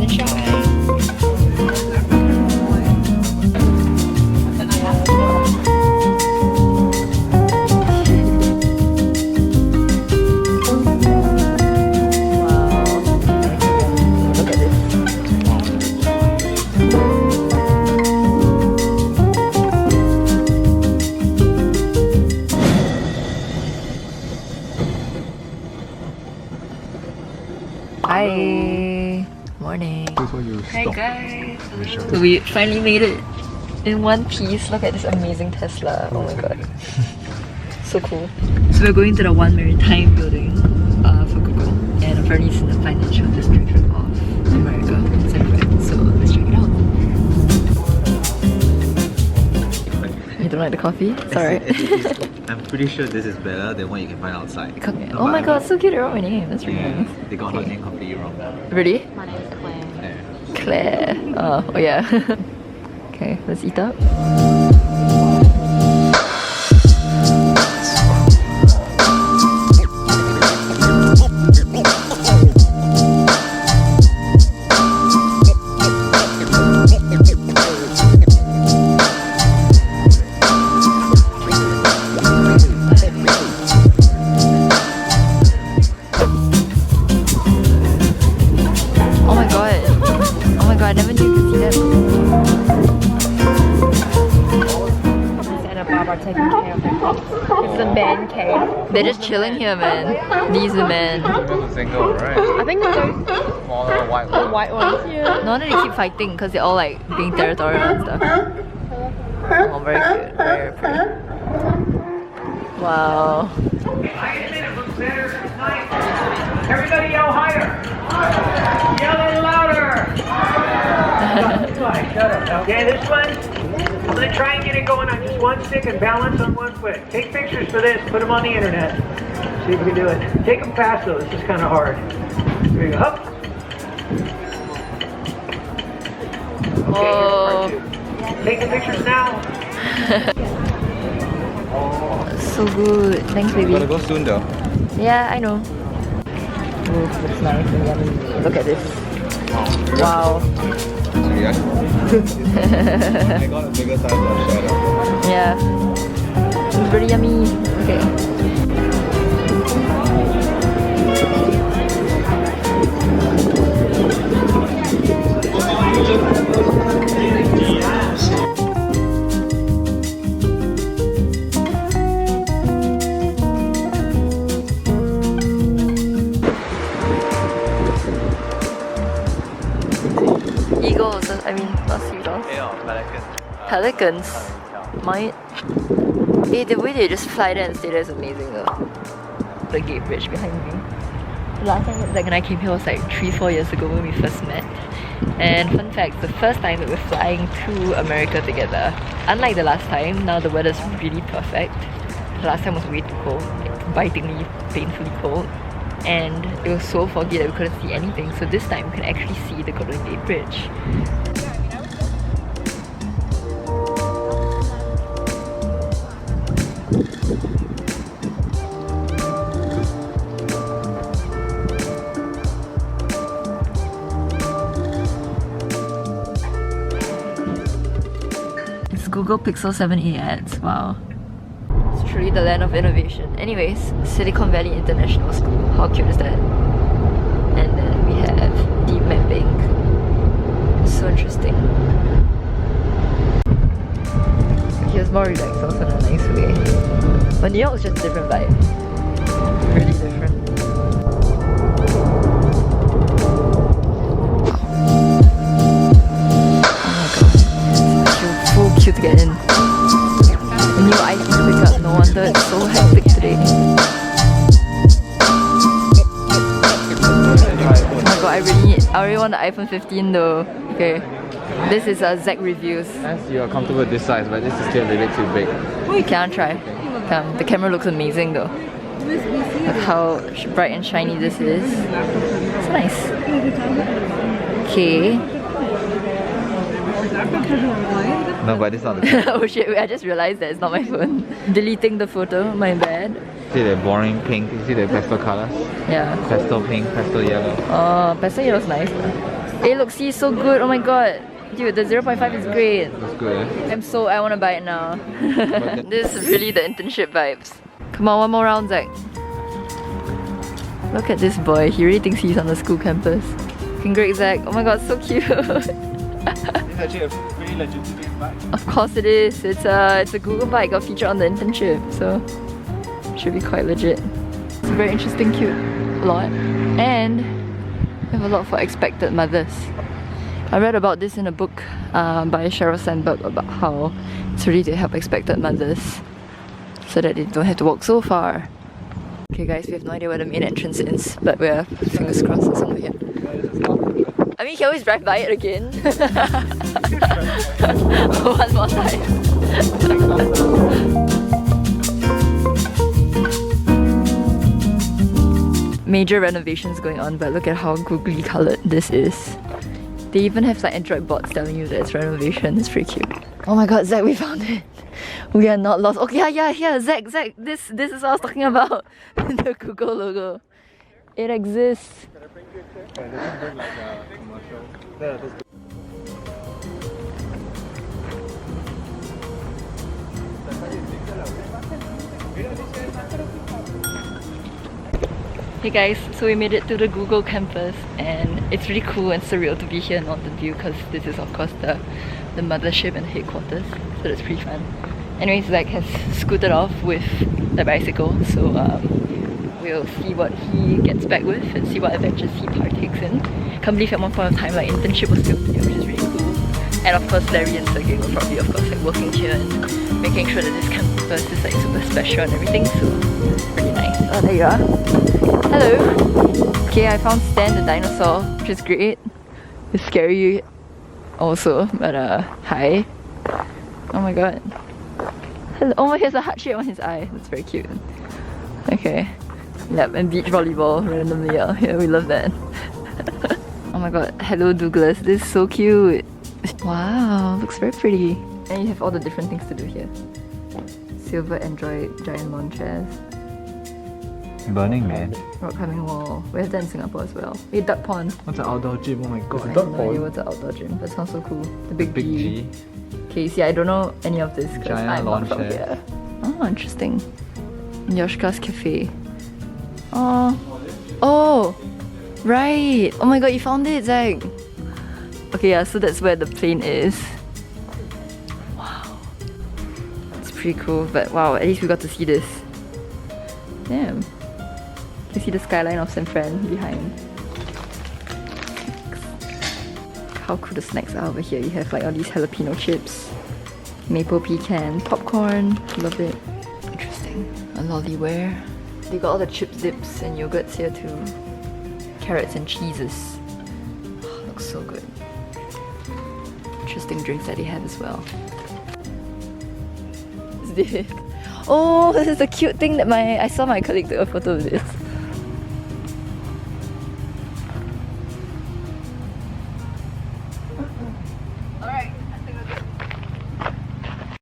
and shy. Hi. Morning. Hi guys. So we finally made it in one piece. Look at this amazing Tesla. Oh my god. So cool. So we're going to the One Maritime building for Google. And apparently it's in the financial district of America. It's everywhere. So let's check it out. You don't like the coffee? It's alright. I'm pretty sure this is better than what you can find outside. No, oh my god, so cute, they wrote my name. That's really nice. They got her name completely wrong. Really? My name is Clam. Claire. Oh yeah. Okay, let's eat up. I never knew you could see that. And a Bob are taking care of them. It's the man cave. They're just chilling here, man. These are men. Single, right? I think it's those Smaller white one. white ones. Yeah. No wonder they keep fighting because they're all like being territorial and stuff. Oh, very cute. Very pretty. Wow. Everybody yell higher! Yell a little louder! Shut up. Okay, this one, I'm going to try and get it going on just one stick and balance on one foot. Take pictures for this, put them on the internet. See if we can do it. Take them fast though, this is kind of hard. Here you go. Up. Okay, Oh. here's part 2. Take the pictures now. So good. Thanks, baby. Gotta go soon though. Yeah, I know. Ooh, looks nice and yummy. Look at this. Wow. Yeah. I got a bigger size of shadow. Yeah. It's really yummy. Okay. Eagles, I mean, not seagulls. Pelicans. Mine. Hey, the way they just fly there and stay there is amazing though. The gate bridge behind me. The last time Zach and I came here was like 3-4 years ago when we first met. And fun fact, the first time that we're flying to America together. Unlike the last time, now the weather's really perfect. The last time was way too cold, like bitingly, painfully cold. And it was so foggy that we couldn't see anything. So this time we can actually see the Golden Gate Bridge. It's Google Pixel 7a ads. Wow. It's truly the land of innovation. Anyways, Silicon Valley International School. How cute is that? And then we have deep mapping. So interesting. Here's more relaxed also in a nice way. But New York is just a different vibe. Really different. Oh my god. It's full queue to get in. The new iPhone pickup, no wonder it's so hectic today. Oh my god, I really want the iPhone 15 though. Okay, this is Zach reviews. As you are comfortable with this size, but this is still a little bit too big. We can try. Come, the camera looks amazing though. Look how bright and shiny this is. It's nice. Okay. No, but it's not the Oh shit, I just realized that it's not my phone. Deleting the photo, my bad. See the boring pink, you see the pastel colors? Yeah. Pastel pink, pastel yellow. Oh, pastel yellow's nice though. Hey, look, see, so good. Oh my god. Dude, the 0.5 is great. That's good, eh? I want to buy it now. This is really the internship vibes. Come on, one more round, Zach. Look at this boy. He really thinks he's on the school campus. Looking great, Zach. Oh my god, so cute. It's actually a pretty legitimate bike. Of course it is. It's a Google bike got featured on the internship, so should be quite legit. It's a very interesting, cute lot, and we have a lot for expected mothers. I read about this in a book by Sheryl Sandberg about how it's really to help expected mothers so that they don't have to walk so far. Okay guys, we have no idea where the main entrance is, but we're fingers crossed it's somewhere here. I mean, you can always drive by it again. One more time. Major renovations going on, but look at how googly coloured this is. They even have like Android bots telling you that it's renovation. It's pretty cute. Oh my god, Zach, we found it. We are not lost. Okay, yeah, Zach, this is what I was talking about. The Google logo. It exists. Hey guys, so we made it to the Google campus and it's really cool and surreal to be here in Mountain View because this is of course the mothership and headquarters, so that's pretty fun. Anyways, Zach has scooted off with the bicycle, so we'll see what he gets back with and see what adventures he partakes in. Can't believe at one point of time like internship was filmed here, which is really cool. And of course Larry and Sergey were probably of course like working here and making sure that this campus is like super special and everything, so really nice. Oh, there you are. Hello! Okay, I found Stan the dinosaur, which is great. It's scary also, but hi. Oh my god. Hello. Oh, he has a heart shape on his eye. That's very cute. Okay. Yep, and beach volleyball randomly out here. We love that. Oh my god. Hello Douglas. This is so cute. Wow, looks very pretty. And you have all the different things to do here. Silver Android giant lawn chairs. Burning Man. Rock climbing wall. We have that in Singapore as well. Wait, duck pond. What's an outdoor gym? Oh my god. I have no idea what's an outdoor gym. That sounds so cool. The big G. Okay, see, I don't know any of this because I'm not from here. Oh, interesting. Yoshika's Cafe. Oh, right. Oh my god, you found it, Zach. Okay, yeah, so that's where the plane is. Wow. It's pretty cool, but wow, at least we got to see this. Damn. You can see the skyline of San Fran behind. How cool the snacks are over here. You have like all these jalapeno chips, maple pecan, popcorn. Love it. Interesting. A lollyware. They got all the chips, dips, and yogurts here too. Carrots and cheeses. Oh, looks so good. Interesting drinks that they have as well. What's this? Oh, this is the cute thing that I saw my colleague take a photo of this.